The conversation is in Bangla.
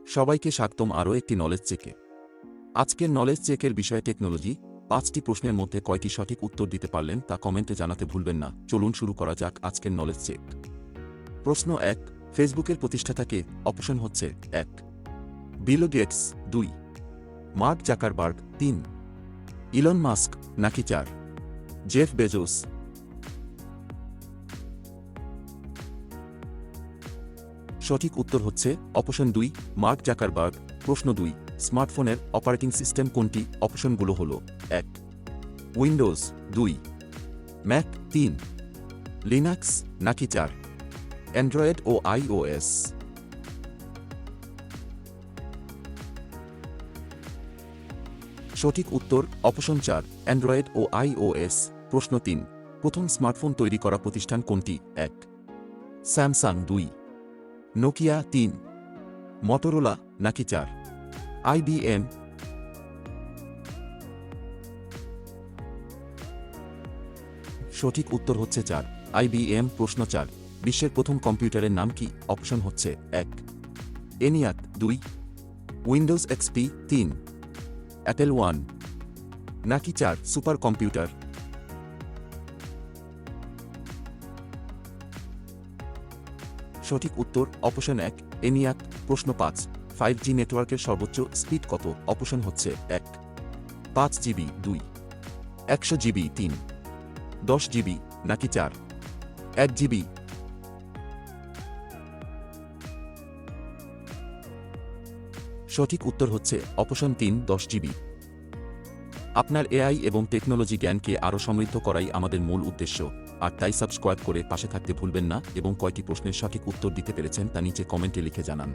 সবাইকে স্বাগতম আরও একটি নলেজ চেকে। আজকের নলেজ চেকের বিষয় টেকনোলজি। 5টি প্রশ্নের মধ্যে কয়টি সঠিক উত্তর দিতে পারলেন তা কমেন্টে জানাতে ভুলবেন না। চলুন শুরু করা যাক আজকের নলেজ চেক। প্রশ্ন 1, ফেসবুকের প্রতিষ্ঠাতা কে? অপশন হচ্ছে 1, Bill Gates, 2, Mark Zuckerberg, 3, Elon Musk, নাকি 4, জেফ বেজোস। সঠিক উত্তর হচ্ছে অপশন 2, মার্ক জাকারবার্গ। প্রশ্ন 2, স্মার্টফোনের অপারেটিং সিস্টেম কোনটি? অপশনগুলো হল 1, উইন্ডোজ, 2, ম্যাক, 3, লিনাক্স, নাকি 4, অ্যান্ড্রয়েড ও আইওএস। সঠিক উত্তর অপশন 4, অ্যান্ড্রয়েড ও আইওএস। প্রশ্ন 3, প্রথম স্মার্টফোন তৈরি করা প্রতিষ্ঠান কোনটি? 1, স্যামসাং, 2, নোকিয়া, 3, মটোরোলা, নাকি 4, আইবিএম। সঠিক উত্তর হচ্ছে 4, আইবিএম। প্রশ্ন 4, বিশ্বের প্রথম কম্পিউটারের নাম কি? অপশন হচ্ছে 1, এনিয়াক, 2, উইন্ডোজ এক্সপি, 3, অ্যাপেল 1, নাকি 4, সুপার কম্পিউটার। সঠিক উত্তর অপশন 1, এনিয়াক। প্রশ্ন 5, 5G নেটওয়ার্কের সর্বোচ্চ স্পিড কত? অপশন হচ্ছে 1, 5 জিবি, 2, 100 জিবি, 3, 10 জিবি, নাকি 4, 1 জিবি। সঠিক উত্তর হচ্ছে অপশন 3, 10 জিবি। আপনার এআই এবং টেকনোলজি জ্ঞানকে আরও সমৃদ্ধ করাই আমাদের মূল উদ্দেশ্য, আর তাই সাবস্ক্রাইব করে পাশে থাকতে ভুলবেন না এবং কয়টি প্রশ্নের সঠিক উত্তর দিতে পেরেছেন তা নিচে কমেন্টে লিখে জানান।